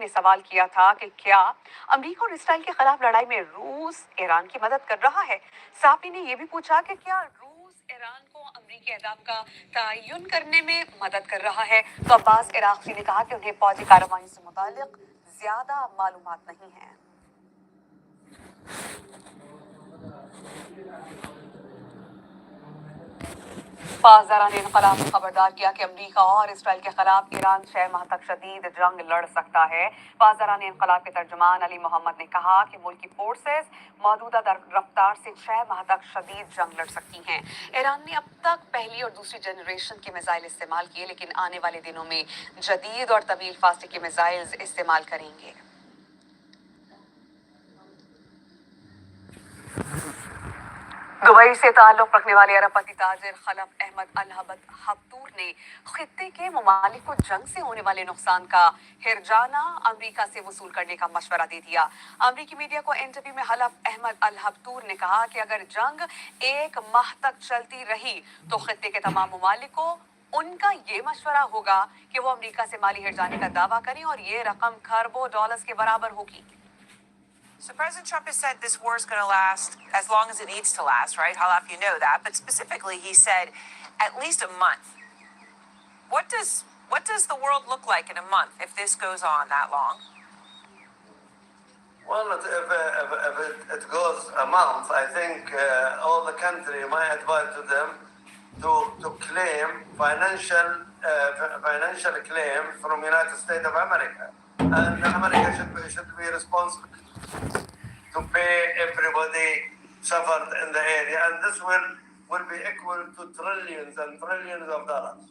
ने सवाल किया था कि क्या अमरीका और इसराइल के खिलाफ लड़ाई में रूस ईरान की मदद कर रहा है। साफी ने यह भी पूछा कि क्या रूस ईरान को अमरीकी अहदाफ का तयन करने में मदद कर रहा है। तो अब्बास इराक़ी ने कहा कि उन्हें फौजी कार्रवाई से मुतालिक ज्यादा मालूमात नहीं है। पासदारान इनकलाब ने खबरदार किया कि अमरीका और इसराइल के खिलाफ ईरान 6 माह तक शदीद जंग लड़ सकता है। पासदारान इनकलाब के तर्जुमान अली मोहम्मद ने कहा कि मुल्क की फोर्सेस मौजूदा रफ्तार से 6 माह तक शदीद जंग लड़ सकती हैं। ईरान ने अब तक पहली और दूसरी जनरेशन के मिसाइल इस्तेमाल किए, लेकिन आने वाले दिनों में जदीद और तवील फासले के मिसाइल इस्तेमाल करेंगे। दुबई से ताल्लुक रखने वाले अरबपति ताजिर खलफ अहमद अल हब्तूर ने खित्ते के ममालिक को जंग से होने वाले नुकसान का हिरजाना अमरीका से वसूल करने का मशवरा दे दिया। अमरीकी मीडिया को इंटरव्यू में खलफ अहमद अल हब्तूर ने कहा कि अगर जंग 1 माह तक चलती रही तो खित्ते के तमाम ममालिक को उनका ये मशवरा होगा कि वो अमरीका से माली हिरजाने का दावा करें और ये रकम खरबों डॉलर्स के बराबर होगी। So President Trump has said this war is going to last as long as it needs to last, right? Halaf, you know that. But specifically, he said at least a month. What does the world look like in a month if this goes on that long? Well, if it goes a month, I think all the country, my advice to them, to claim financial claim from United States of America, and America should be responsible to pay everybody suffered in the area, and this will be equal to trillions and trillions of dollars.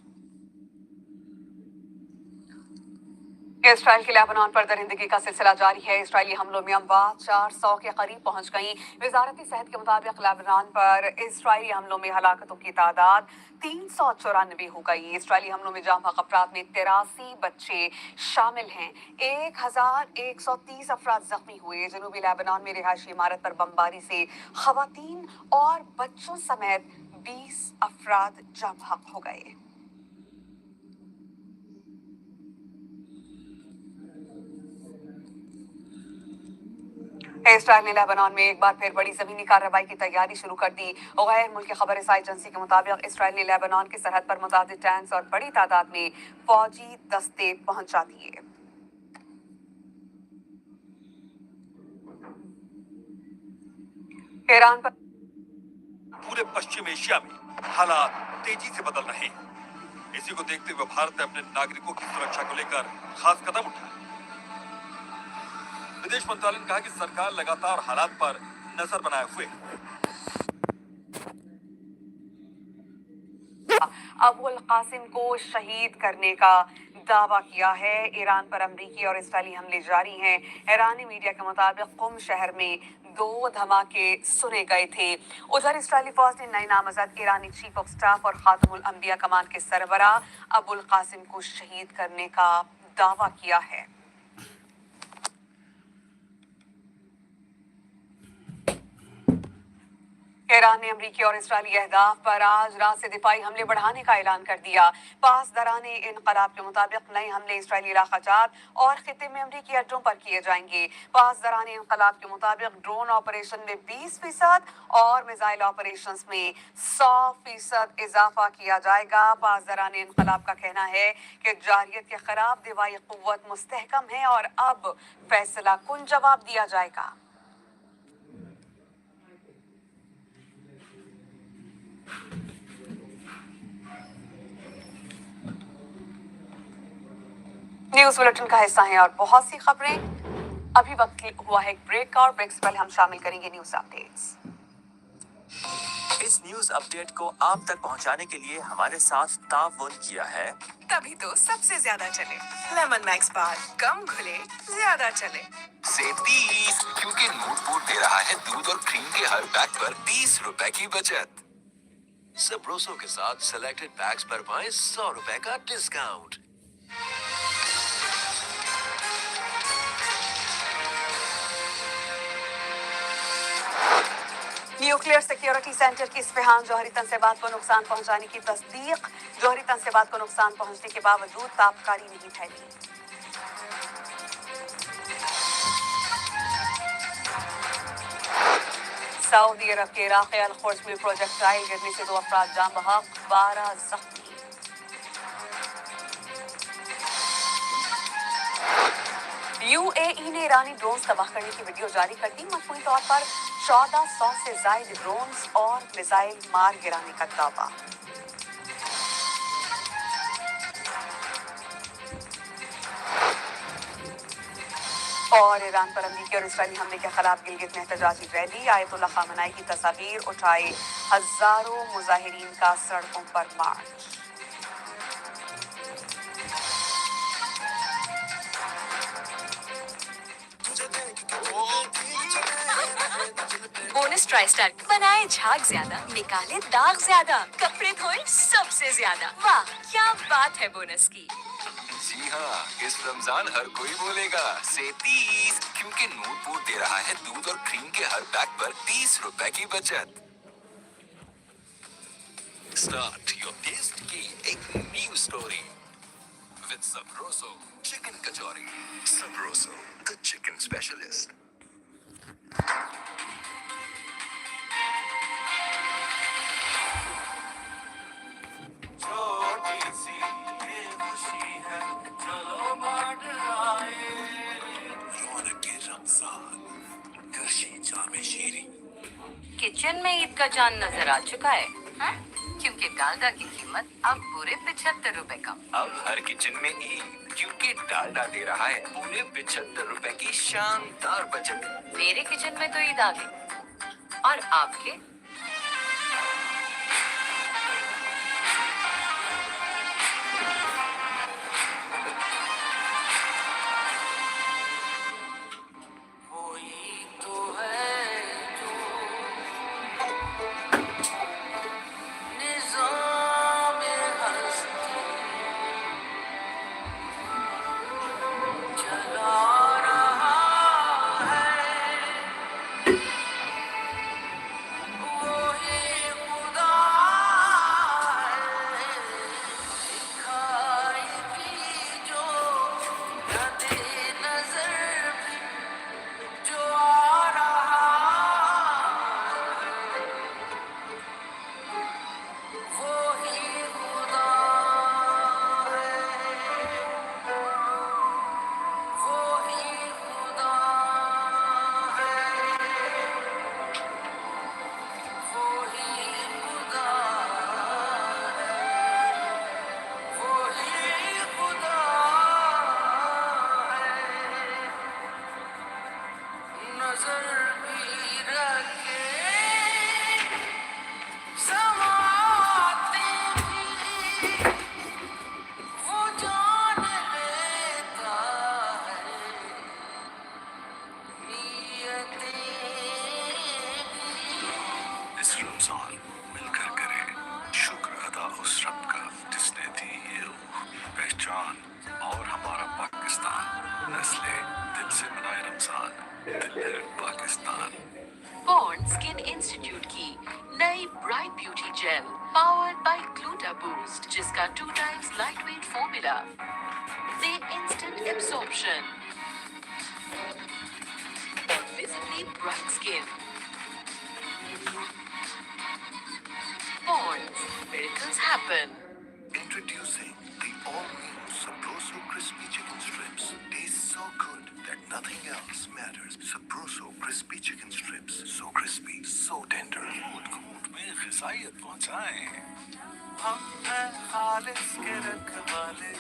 Israel की Lebanon पर दरिंदगी का सिलसिला जारी है। Israeli हमलों में अमवात 400 के करीब पहुंच गई। वजारती सेहत के मुताबिक लेबनान पर इसराइली हमलों में हलाकतों की तादाद 394 हो गई। इसराइली हमलों में जाम बहक अफराद में 83 बच्चे शामिल हैं। 1130 अफराद जख्मी हुए। जनूबी लेबनान में रिहायशी इमारत पर बमबारी से खवातीन और बच्चों समेत 20 अफराद जाम बहक हो गए। इसराइल ने लेबनान में एक बार फिर बड़ी जमीनी कार्रवाई की तैयारी शुरू कर दी। गैर मुल्की खबर एजेंसी के मुताबिक इसराइल ने लेबनान की सरहद पर मुतादिद टैंक्स और बड़ी तादाद में फौजी दस्ते पहुंचा दिए। ईरान पर पूरे पश्चिम एशिया में हालात तेजी से बदल रहे हैं। इसी को देखते हुए भारत ने अपने नागरिकों की सुरक्षा को लेकर खास कदम उठाया। विदेश मंत्रालय ने कहा कि सरकार लगातार हालात पर नजर बनाए हुए है। अबुल कासिम को शहीद करने का दावा किया है। ईरान पर अमरीकी और इसराइली हमले जारी हैं। ईरानी मीडिया के मुताबिक कुम शहर में 2 धमाके सुने गए थे। उधर इसराइली फौज ने नए नामजद ईरानी चीफ ऑफ स्टाफ और खातमुल अंबिया कमान के सरबराह अबुल कासिम को शहीद करने का दावा किया है। ईरान ने अमरीकी और इसराइली अहदाफ पर आज रात से दिफाई हमले बढ़ाने का ऐलान कर दिया। पासदारान इनकलाब के मुताबिक नए हमले इसराइली इलाका जात और खित्ते में अमरीकी अड्डों पर किए जाएंगे। पासदारान इनकलाब के मुताबिक ड्रोन ऑपरेशन में 20% और मिसाइल ऑपरेशंस में 100% इजाफा किया जाएगा। पासदारान इनकलाब का कहना है कि जारियत के खिलाफ दिवाई कुव्वत मुस्तहकम है और अब फैसला कुन जवाब दिया जाएगा। न्यूज बुलेटिन का हिस्सा है और बहुत सी खबरें। अभी वक्त हुआ है एक ब्रेक का और ब्रेक से पहले हम शामिल करेंगे न्यूज अपडेट्स। इस न्यूज अपडेट को आप तक पहुंचाने के लिए हमारे साथ ताउन किया है। तभी तो सबसे ज्यादा चले लेमन मैक्स बार, कम घुले ज्यादा चले से 30, क्योंकि नूटबोर्ड दे रहा है दूध और क्रीम के हर पैक पर 20 रुपए की बचत। सब्रोसो के साथ सिलेक्टेड पैक्स पर पाएं 100 रुपए का डिस्काउंट। न्यूक्लियर सिक्योरिटी सेंटर की इस्फहान जौहरी तनसेबात को नुकसान पहुंचाने की तस्दीक। जौहरी तनसेबात को नुकसान पहुंचने के बावजूद ताबकारी नहीं फैली। सऊदी अरब के इलाके अल-खुर्ज में प्रोजेक्टाइल गिरने से 2 अफराद जान बहक, 12 जख्मी। UAE ने ईरानी ड्रोन्स तबाह करने की वीडियो जारी कर दी। मजमूई तौर पर 1400 से जायद ड्रोन्स और मिसाइल मार गिराने का दावा। और ईरान पर अमरीकी और इसराइली हमले के खिलाफ गिलगित में एहतजाजी रैली। आयतुल्लाह खामनाई की तस्वीर उठाए हजारों मुजाहिरीन का सड़कों पर मार्च। बोनस ट्राई स्टार बनाए झाग ज्यादा, निकाले दाग ज्यादा, कपड़े धोए सबसे ज्यादा। वाह क्या बात है बोनस की। जी हाँ, इस रमजान हर कोई बोलेगा से 30, क्योंकि नूरपुर दे रहा है दूध और क्रीम के हर पैक पर 30 रुपए की बचत। स्टार्ट योर टेस्ट की एक new story with सबरोसो chicken kachori. सबरोसो the chicken specialist. Kitchen में ईद का चांद नजर आ चुका है, हाँ? क्योंकि डालडा की कीमत अब पूरे 75 रुपए कम। अब हर किचन में ईद, क्योंकि डालडा दे रहा है पूरे 75 रुपए की शानदार बचत। मेरे किचन में तो ईद आ गई, और आपके? मिलकर करें शुक्र अदा उस रब का जिसने दी ये पहचान और हमारा पाकिस्तान। नस्ले दिल से मनाए रमजान, दिल है पाकिस्तान। बॉन्ड स्किन इंस्टीट्यूट की नई bright beauty gel powered by gluta boost, जिसका 2 टाइम्स लाइटवेट फॉर्मूला दे इंस्टेंट एब्सॉर्प्शन और visibly bright skin. Bonds, miracles happen. Introducing the all-new Sabroso Crispy Chicken Strips. Tastes so good that nothing else matters. Sabroso Crispy Chicken Strips. So crispy, so tender. घूट में ग़िज़ाइयत पहुंचाएं। हम हैं खालिस के रखवाले।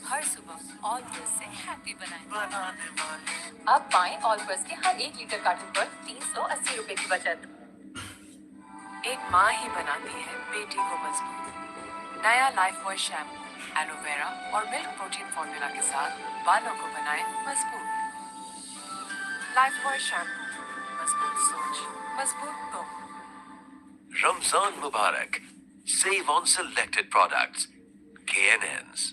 हर सुबह ऑल प्लस से हैप्पी बनाएं। बनाने वाले। अब पाएं ऑल प्लस के हर 1 लीटर कार्टन पर 380 रुपए की बचत। एक माँ ही बनाती है बेटी को मजबूत। नया लाइफ बॉय शैम्पू, एलोवेरा और मिल्क प्रोटीन फॉर्मूला के साथ बालों को बनाए मजबूत। लाइफ बॉय शैम्पू, मजबूत सोच, मजबूत तुम। Ramzan Mubarak. Save on selected products. KNNs.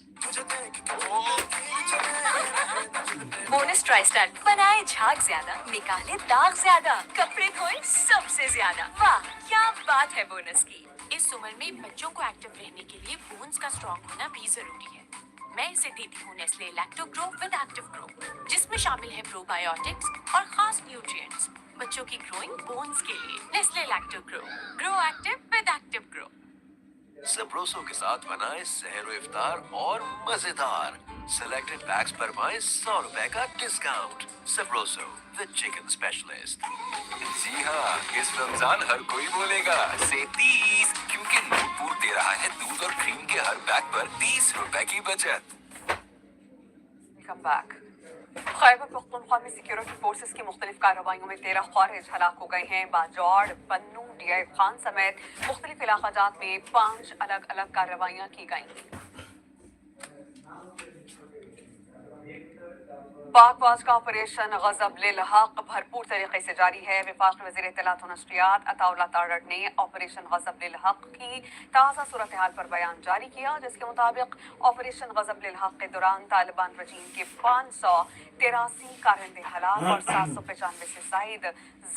Bonus try star बनाए झाग ज्यादा, निकाले दाग ज्यादा, कपड़े धोए सबसे ज्यादा। वाह क्या बात है बोनस की। इस उम्र में बच्चों को एक्टिव रहने के लिए बोन्स का स्ट्रॉन्ग होना भी जरूरी है। मैं इसे देती हूँ Nestle lacto grow with active grow, जिसमें शामिल है प्रोबायोटिक्स और खास न्यूट्रिएंट्स। बच्चों की ग्रोइंग बोन्स के लिए Nestle lacto grow active with active grow. सबरोसो के साथ बनाए सहर इफ्तार और मजेदार। सिलेक्टेड पैक्स पर पाएं 100 रुपए का discount. Sabroso the chicken specialist. जी हाँ, इस रमजान हर कोई बोलेगा से 30, क्योंकि नूरपुर दे रहा है दूध और क्रीम के हर पैक पर 30 रुपए की बचत। Welcome back. खैबर पख्तूनख्वा में सिक्योरिटी फोर्सेस की मुख्तलिफ कार्रवाइयों में 13 खारिज हलाक हो गए हैं। बाजौड़, पन्नू, डीआई खान समेत मुख्तलिफ इलाकाजात में 5 अलग अलग कार्रवाइयाँ की गई। पाक फौज का ऑपरेशन गजब लिल हक भरपूर तरीके से जारी है। वफाकी वज़ीर इत्तलात व नशरियात अताउल्लाह तारड़ ने ऑपरेशन गजब लिल हक की ताज़ा सूरत हाल पर बयान जारी किया, जिसके मुताबिक ऑपरेशन गजब लिल हक के दौरान तालिबान रजीम के 583 कारिंदे हलाक और 795 से जायद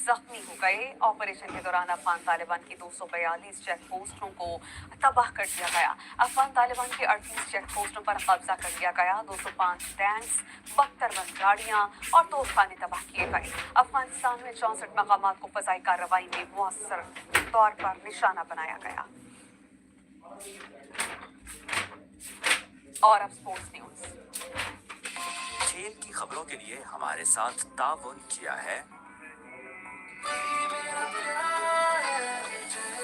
जख्मी हो गए। ऑपरेशन के दौरान अफगान तालिबान की 242 चेक पोस्टों को तबाह कर दिया गया। अफगान तालिबान की 38 चेक पोस्टों पर कब्जा कर लिया गया। 205 टैंक्स, 72 गाड़ियां और तोपखाने तबाह किए गए। अफगानिस्तान में 64 मकामात को फजाई कार्रवाई में मुअस्सर तौर पर निशाना बनाया गया। और अब स्पोर्ट्स न्यूज। खेल की खबरों के लिए हमारे साथ ताउन किया है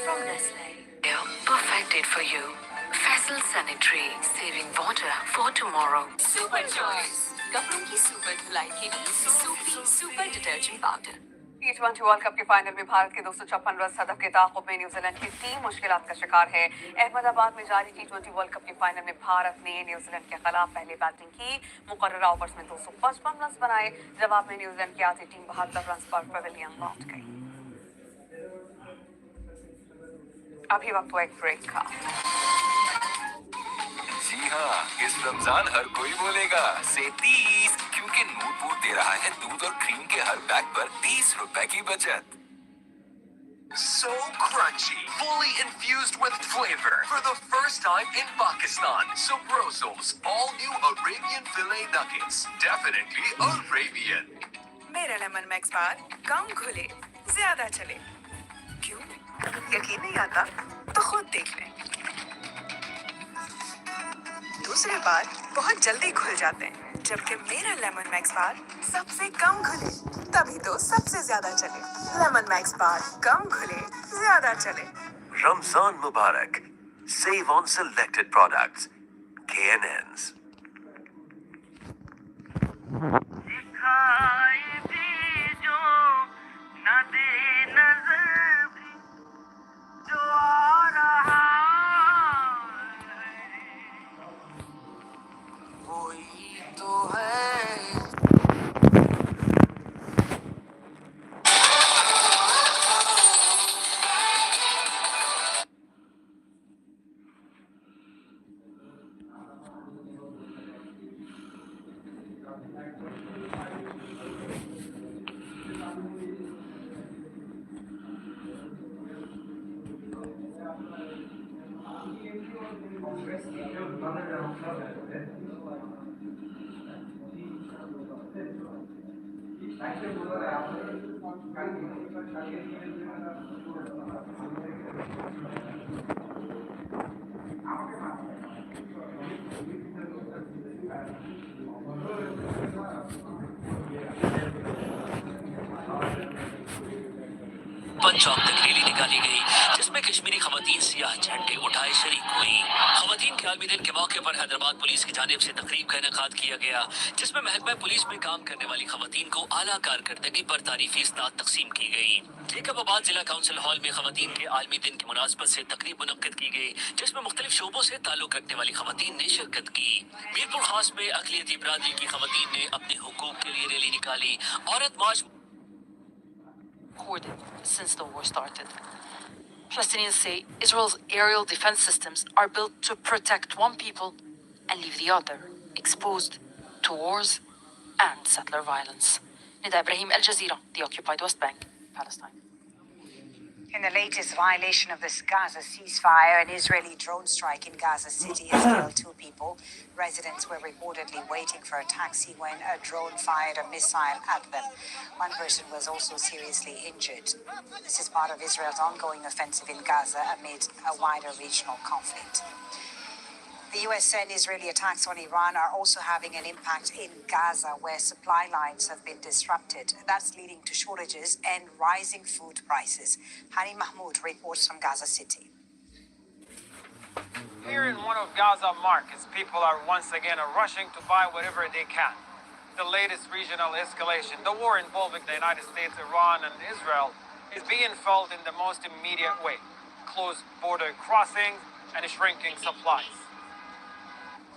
From Nestle, perfected for you. Faisal Sanitary, saving water for tomorrow. Super choice कपड़ों की सुपर धुलाई के लिए सूपी super detergent powder. T20 world cup के फाइनल में भारत के 256 रन हदफ के ताक़ुब में न्यूजीलैंड की टीम मुश्किलात का शिकार है। अहमदाबाद में जारी T20 वर्ल्ड कप के फाइनल में भारत ने न्यूजीलैंड के खिलाफ पहले बैटिंग की। मुकर्ररा ओवर्स में 255 रन बनाए। जवाब में न्यूजीलैंड की आधी टीम 72 रन पर पवेलियन लौट गई। अभी वक्त हुआ एक ब्रेक का। जी हाँ, इस रमजान हर कोई बोलेगा से 30, क्योंकि नूरपुर दे रहा है दूध और क्रीम के हर पैक पर 30 रुपए की बचत। So crunchy, fully infused with flavor for the first time in Pakistan. Sobroso's all-new Arabian filet nuggets. Definitely Arabian. मेरा लेमन मैक्स बार कम घुले ज्यादा चले। क्यों? यकीन नहीं आता? तो खुद देख लें। दूसरे बार बहुत जल्दी घुल जाते हैं, जबकि मेरा लेमन मैक्स बार सबसे कम घुले, तभी तो सबसे ज्यादा चले। लेमन मैक्स बार कम घुले ज्यादा चले। Ramzan Mubarak. Save on selected products. KNNs. Punjab तक रैली निकाली गई, जिसमें कश्मीरी खवातीन सियाह झंडे उठाए शरीक हुई। खवातीन के आलमी दिन के मौके पर हैदराबाद पुलिस की जानिब से तकरीब का इनेकाद किया गया, जिसमें महकमा पुलिस में काम करने वाली खवातीन को आला कारकर्दगी पर तारीफी इस्नाद तकसीम की गई। जेकबाबाद जिला काउंसिल हॉल में खवातीन के आलमी दिन की मुनासबत से तकरीब मुनक्किद की गई, जिसमें मुख्तलिफ शोबों से ताल्लुक रखने वाली खवातीन ने शिरकत की। मीरपुर खास में अक़लियती बरादरी की खवातीन ने अपने हुकूक के लिए रैली निकाली। औरत मार्च Recorded since the war started. Palestinians say Israel's aerial defense systems are built to protect one people and leave the other exposed to wars and settler violence. Nida Ibrahim, Al Jazeera, the occupied West Bank, Palestine. In the latest violation of this Gaza ceasefire, an Israeli drone strike in Gaza City has killed 2 people. Residents were reportedly waiting for a taxi when a drone fired a missile at them. One person was also seriously injured. This is part of Israel's ongoing offensive in Gaza amid a wider regional conflict. The US and Israeli attacks on Iran are also having an impact in Gaza, where supply lines have been disrupted. That's leading to shortages and rising food prices. Hani Mahmoud reports from Gaza City. Here in one of Gaza markets, people are once again rushing to buy whatever they can. The latest regional escalation, the war involving the United States, Iran, and Israel, is being felt in the most immediate way. Closed border crossings and shrinking supplies.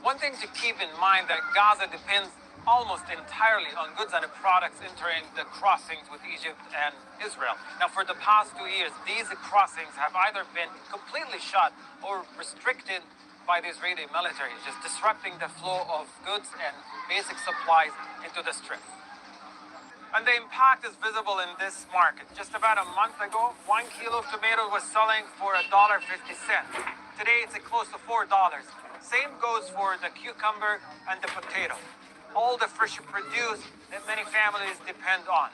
One thing to keep in mind that Gaza depends almost entirely on goods and products entering the crossings with Egypt and Israel. Now, for the past 2 years, these crossings have either been completely shut or restricted by the Israeli military, just disrupting the flow of goods and basic supplies into the strip. And the impact is visible in this market. Just about a month ago, 1 kilo of tomato was selling for $1.50. Today, it's close to $4. Same goes for the cucumber and the potato. All the fresh produce that many families depend on.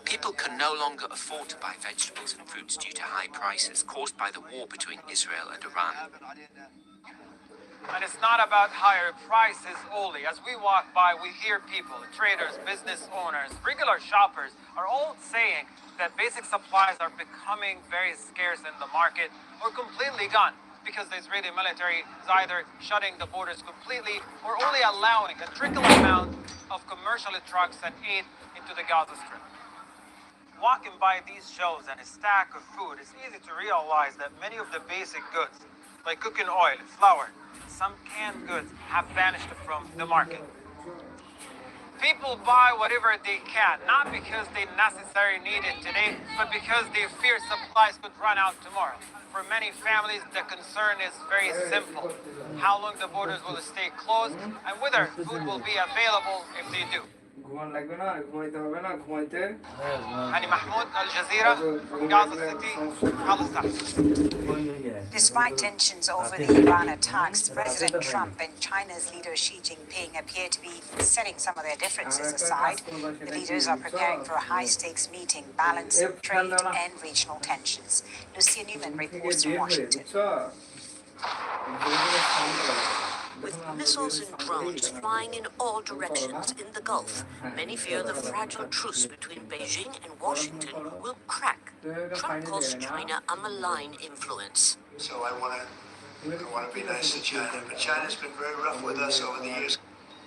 People can no longer afford to buy vegetables and fruits due to high prices caused by the war between Israel and Iran. And it's not about higher prices only. As we walk by, we hear people, traders, business owners, regular shoppers are all saying that basic supplies are becoming very scarce in the market or completely gone because the Israeli military is either shutting the borders completely or only allowing a trickle amount of commercial trucks and aid into the Gaza Strip. Walking by these shelves and a stack of food, it's easy to realize that many of the basic goods, like cooking oil, flour, some canned goods, have vanished from the market. People buy whatever they can, not because they necessarily need it today, but because they fear supplies could run out tomorrow. For many families, the concern is very simple: how long the borders will stay closed and whether food will be available if they do. Hani Mahmoud, Al Jazeera, Gaza City, Palestine. Despite tensions over the Iran attacks, President Trump and China's leader Xi Jinping appear to be setting some of their differences aside. The leaders are preparing for a high-stakes meeting balancing trade and regional tensions. Lucia Newman reports from Washington. With missiles and drones flying in all directions in the Gulf, many fear the fragile truce between Beijing and Washington will crack. Trump calls China a malign influence. So I want to be nice to China, but China's been very rough with us over the years.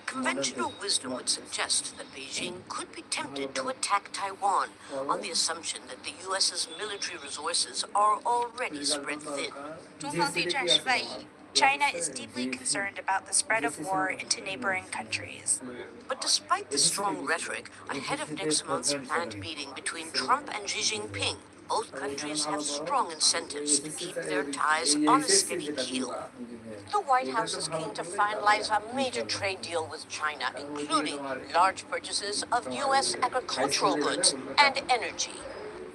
Conventional wisdom would suggest that Beijing could be tempted to attack Taiwan on the assumption that the U.S.'s military resources are already spread thin. China is deeply concerned about the spread of war into neighboring countries. But despite the strong rhetoric, ahead of next month's planned meeting between Trump and Xi Jinping, both countries have strong incentives to keep their ties on a steady keel. The White House is keen to finalize a major trade deal with China, including large purchases of U.S. agricultural goods and energy.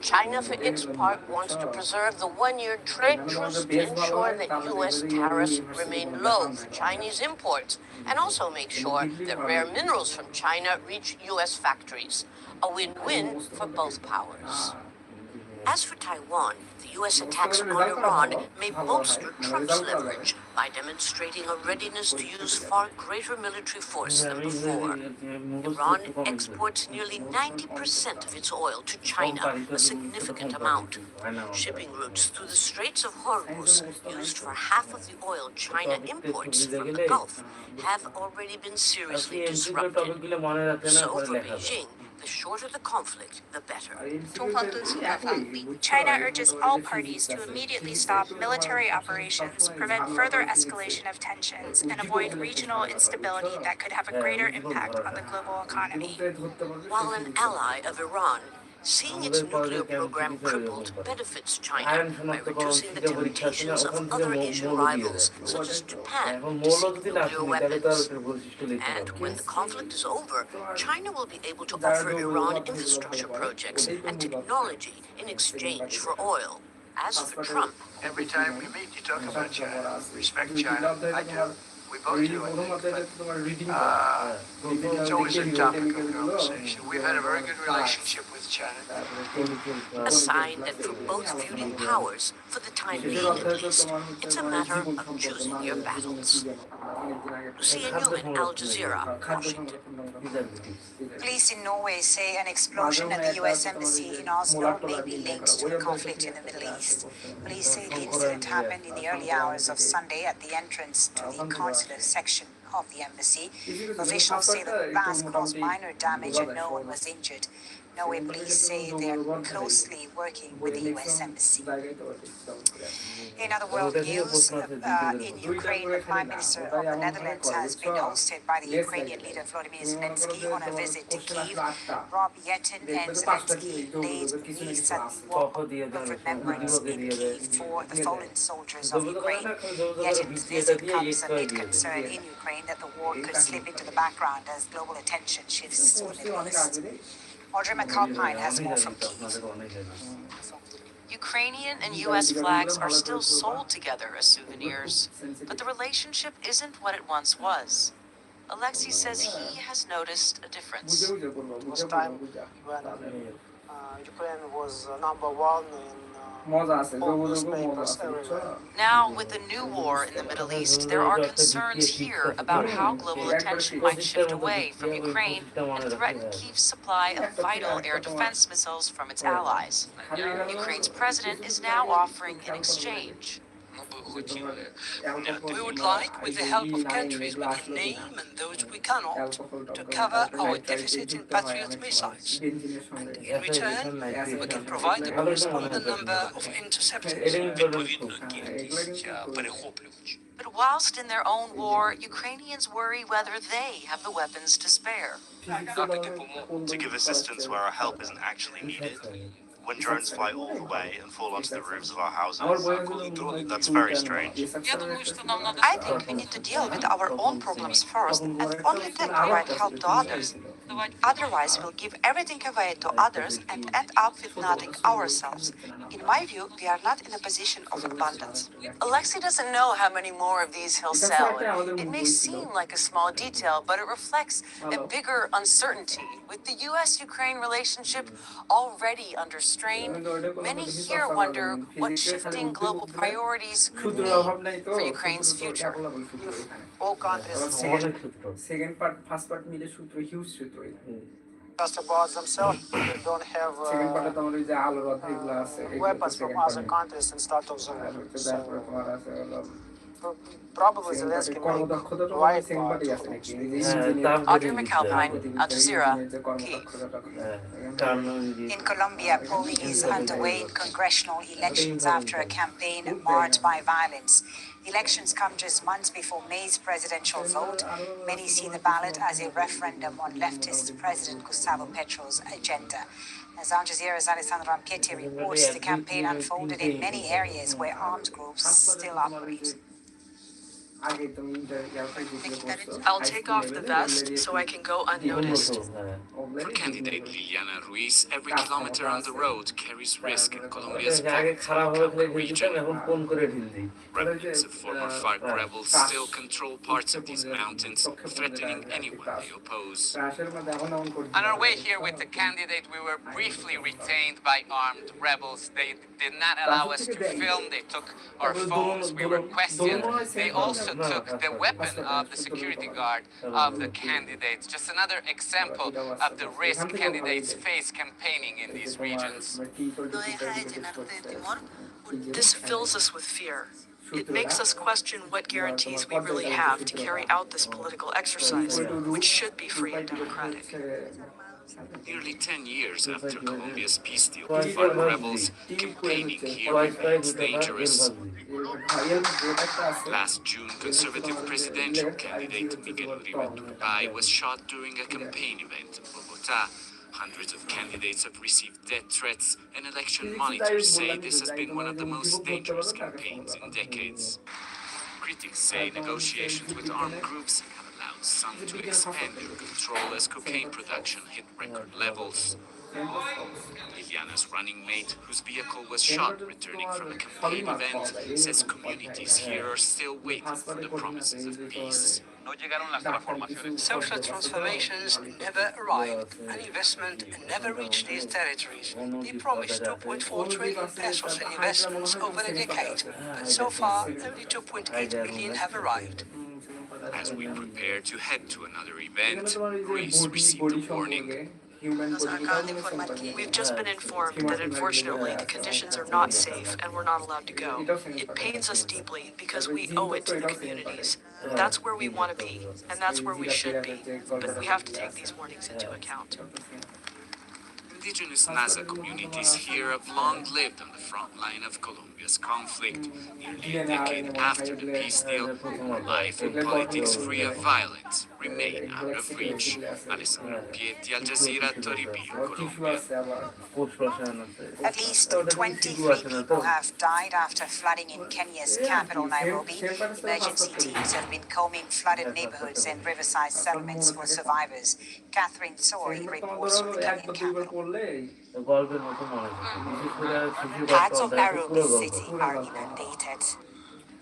China, for its part, wants to preserve the one-year trade truce to ensure that U.S. tariffs remain low for Chinese imports, and also make sure that rare minerals from China reach U.S. factories. A win-win for both powers. As for Taiwan, the U.S. attacks on Iran may bolster Trump's leverage by demonstrating a readiness to use far greater military force than before. Iran exports nearly 90% of its oil to China, a significant amount. Shipping routes through the Straits of Hormuz, used for half of the oil China imports from the Gulf, have already been seriously disrupted. So for Beijing, the shorter the conflict, the better. China urges all parties to immediately stop military operations, prevent further escalation of tensions, and avoid regional instability that could have a greater impact on the global economy. While an ally of Iran, Seeing its nuclear program crippled benefits China by reducing the temptations of other Asian rivals, such as Japan, to seek nuclear weapons. And when the conflict is over, China will be able to offer Iran infrastructure projects and technology in exchange for oil. As for Trump, Every time we meet, you talk about China. Respect China. I do. We both do, I think. But it's always a topic of conversation. We've had a very good relationship with China. a sign that for both feuding powers, for the time being at least, it's a matter of choosing your battles. Lucia Newman, Al Jazeera, Washington. Police in Norway say an explosion at the US Embassy in Oslo may be linked to the conflict in the Middle East. Police say the incident happened in the early hours of Sunday at the entrance to the consular section of the embassy. Officials say the blast caused minor damage and no one was injured. Norway police say they're closely working with the US Embassy. In other world news, in Ukraine, the Prime Minister of the Netherlands has been hosted by the Ukrainian leader Volodymyr Zelensky on a visit to Kyiv. Rob Yetin and Zelensky laid wreaths at the Wall of Remembrance in Kyiv for the fallen soldiers of Ukraine. Yetin's visit comes amid concern in Ukraine that the war could slip into the background as global attention shifts to the Middle East. Audrey McAlpine has more from Kyiv. Ukrainian and U.S. flags are still sold together as souvenirs, but the relationship isn't what it once was. Alexei says he has noticed a difference. It was time when Ukraine was number one in all newspapers everywhere. Now, with the new war in the Middle East, there are concerns here about how global attention might shift away from Ukraine and threaten Kyiv's supply of vital air defense missiles from its allies. Ukraine's president is now offering an exchange. We would like, with the help of countries we can name and those we cannot, to cover our deficit in Patriot missiles. And in return, we can provide the corresponding number of interceptors. But whilst in their own war, Ukrainians worry whether they have the weapons to spare. To give assistance where our help isn't actually needed. When drones fly all the way and fall onto the roofs of our houses, that's very strange. I think we need to deal with our own problems first and only then provide help to others. Otherwise, we'll give everything away to others and end up with nothing ourselves. In my view, we are not in a position of abundance. Alexei doesn't know how many more of these he'll sell. It may seem like a small detail, but it reflects a bigger uncertainty. With the U.S.-Ukraine relationship already under strain, many here wonder what shifting global priorities could mean for Ukraine's future. All countries just about themselves, they don't have weapons from other countries and start of the war. So, probably Zelensky will right part Audrey McAlpine, Al Jazeera, Kyiv. In Colombia, polling is underway in congressional elections after a campaign marred by violence. Elections come just months before May's presidential vote. Many see the ballot as a referendum on leftist President Gustavo Petro's agenda. As Al Jazeera's Alessandro Ampieti reports, the campaign unfolded in many areas where armed groups still operate. I'll take off the vest so I can go unnoticed. For candidate Liliana Ruiz, every kilometer on the road carries risk in Colombia's Cauca region. Remnants of former FARC rebels still control parts of these mountains, threatening anyone they oppose. On our way here with the candidate, we were briefly retained by armed rebels. They did not allow us to film. They took our phones. We were questioned. They also took the weapon of the security guard of the candidates. Just another example of the risk candidates face campaigning in these regions. This fills us with fear. It makes us question what guarantees we really have to carry out this political exercise, which should be free and democratic. Nearly 10 years after Colombia's peace deal with FARC rebels, campaigning here remains dangerous. Last June, conservative presidential candidate Miguel Uribe Turbay was shot during a campaign event in Bogota. Hundreds of candidates have received death threats, and election monitors say this has been one of the most dangerous campaigns in decades. Critics say negotiations with armed groups have allowed some to expand their control as cocaine production hit record levels. Liliana's running mate, whose vehicle was shot returning from a campaign event, says communities here are still waiting for the promises of peace. Social transformations never arrived, and investment never reached these territories. They promised 2.4 trillion pesos in investments over a decade, but so far only 2.8 billion have arrived. As we prepare to head to another event, Ruiz received a warning. We've just been informed that unfortunately the conditions are not safe and we're not allowed to go. It pains us deeply because we owe it to the communities. That's where we want to be, and that's where we should be. But we have to take these warnings into account. Indigenous Nasa communities here have long lived on the front line of Colombia's conflict. Nearly a decade after the peace deal, life and politics free of violence remain out of reach. Alessandro Pieti, Al Jazeera, Toribio, Colombia. At least 23 people have died after flooding in Kenya's capital, Nairobi. Emergency teams have been combing flooded neighborhoods and riverside settlements for survivors. Catherine Soy reports from the Kenyan capital. Parts of Nairobi city are inundated.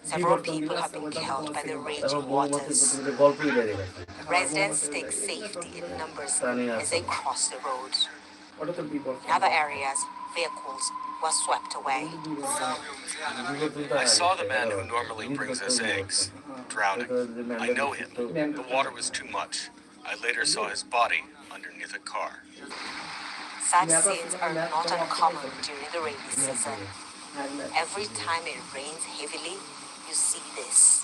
Several people have been killed by the raging waters. Residents take safety in numbers as they cross the roads. In other areas, vehicles were swept away. I saw the man who normally brings us eggs, drowning. I know him. The water was too much. I later saw his body underneath a car. Such scenes are not uncommon during the rainy season. Every time it rains heavily, you see this.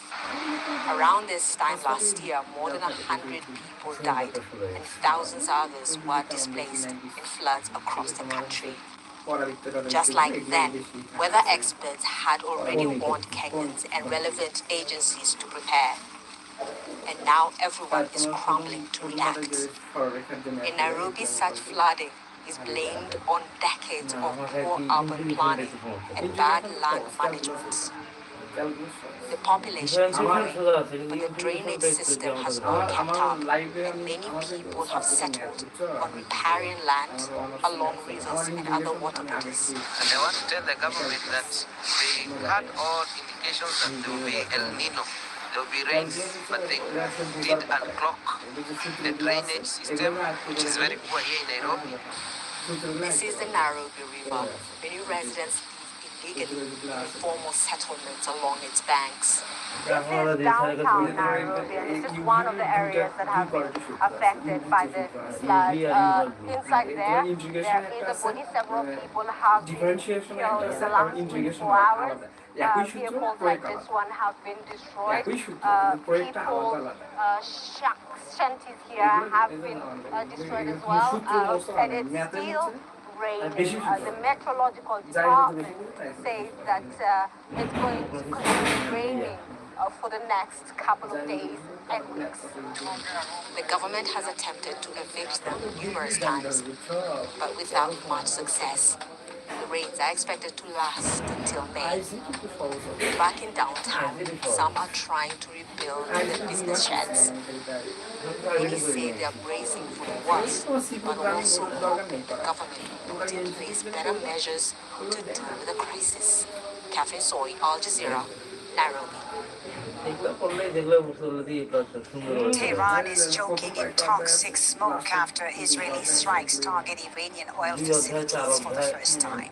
Around this time last year, more than 100 people died and thousands others were displaced in floods across the country. Just like then, weather experts had already warned Kenyans and relevant agencies to prepare. And now everyone is crumbling to react. In Nairobi, such flooding is blamed on decades of poor urban planning and bad land management. The population is growing, but the drainage system has not kept up, and many people have settled on riparian land along rivers and other water bodies. And I want to tell the government that they had all indications that there will be El Nino. There will be rains, but they did unclog the drainage system, which is very poor here in Nairobi. This is the Nairobi River. Many residents live illegally in formal settlements along its banks. This is downtown Nairobi, and this is one of the areas that have been affected by the flood. Inside there is a body. Several people have been killed in the last 24 hours. Vehicles like this one have been destroyed. People, shanties here have been destroyed as well. And it's still raining. The meteorological department says that it's going to continue raining for the next couple of days and weeks. The government has attempted to evict them numerous times, but without much success. The rains are expected to last until May. Back in downtown, some are trying to rebuild their business sheds. Many say they are bracing for the worst, but also hope the government will put in place better measures to deal with the crisis. Catherine Soy, Al Jazeera, Nairobi. Tehran is choking in toxic smoke after Israeli strikes target Iranian oil facilities for the first time.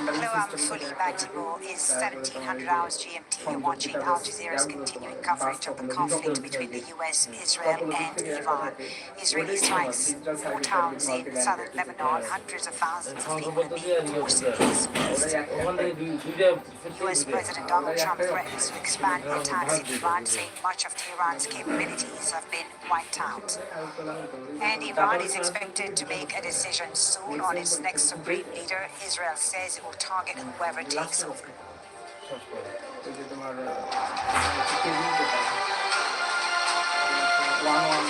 Hello, I'm Fuli Batimo. It's 1700 hours GMT. You're watching Al Jazeera's continuing coverage of the conflict between the US, Israel, and Iran. Israeli strikes 4 towns in southern Lebanon. Hundreds of thousands of people are being forcibly displaced. US President Donald Trump threatens to expand attacks in Iran, saying much of Tehran's capabilities have been wiped out. And Iran is expected to make a decision soon on its next supreme leader. Israel says it will target whoever takes over. ওই যে তোমার cabin যেটা 1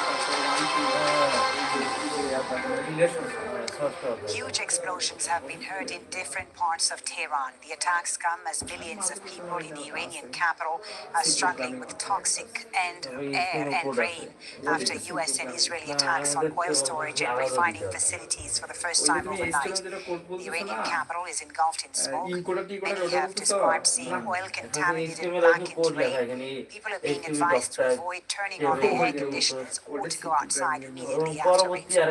Huge explosions have been heard in different parts of Tehran. The attacks come as millions of people in the Iranian capital are struggling with toxic air and rain after US and Israeli attacks on oil storage and refining facilities for the first time overnight. The Iranian capital is engulfed in smoke. Many have described seeing oil-contaminated blackened rain. People are being advised to avoid turning on their air conditioners or to go outside immediately after rainfall.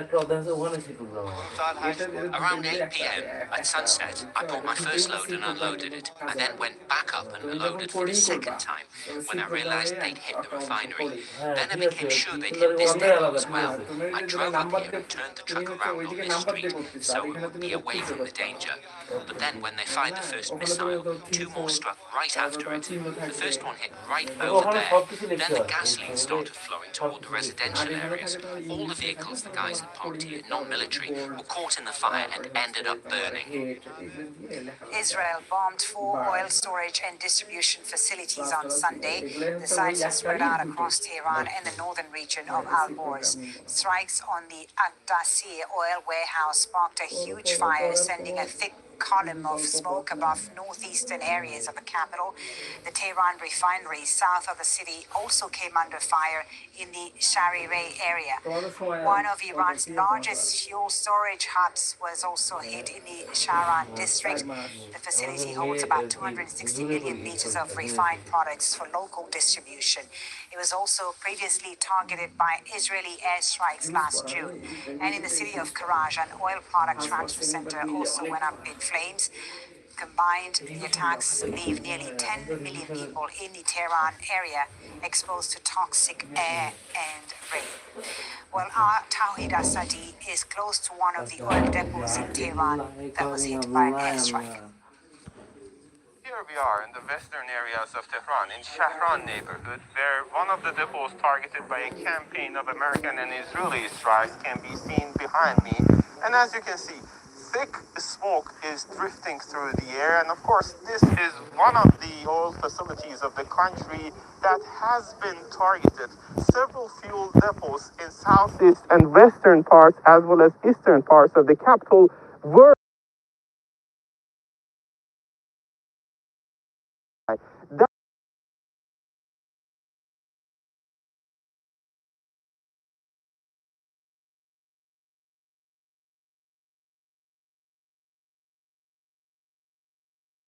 Around 8 p.m. at sunset, I bought my first load and unloaded it. I then went back up and loaded for the second time when I realized they'd hit the refinery. Then I became sure they'd hit this depot as well. I drove up here and turned the truck around on this street so it would be away from the danger. But then when they fired the first missile, 2 more struck right after it. The first one hit right over there. Then the gasoline started flowing toward the residential areas. All the vehicles the guys had parked here, non-military, were caught in the fire and ended up burning. Israel bombed 4 oil storage and distribution facilities on Sunday. The sites are spread out across Tehran and the northern region of Alborz. Strikes on the Aqdasir oil warehouse sparked a huge fire, sending a thick column of smoke above northeastern areas of the capital. The Tehran refinery south of the city also came under fire in the Sharireh area. One of Iran's largest fuel storage hubs was also hit in the Sharan district. The facility holds about 260 million liters of refined products for local distribution. It was also previously targeted by Israeli airstrikes last June. And in the city of Karaj, an oil product transfer center also went up in flames. Combined, the attacks leave nearly 10 million people in the Tehran area exposed to toxic air and rain. Well, our Tawhid Asadi is close to one of the oil depots in Tehran that was hit by an airstrike. Here we are in the western areas of Tehran, in Shahran neighborhood, where one of the depots targeted by a campaign of American and Israeli strikes can be seen behind me. And as you can see, thick smoke is drifting through the air, and of course this is one of the oil facilities of the country that has been targeted. Several fuel depots in southeast and western parts as well as eastern parts of the capital were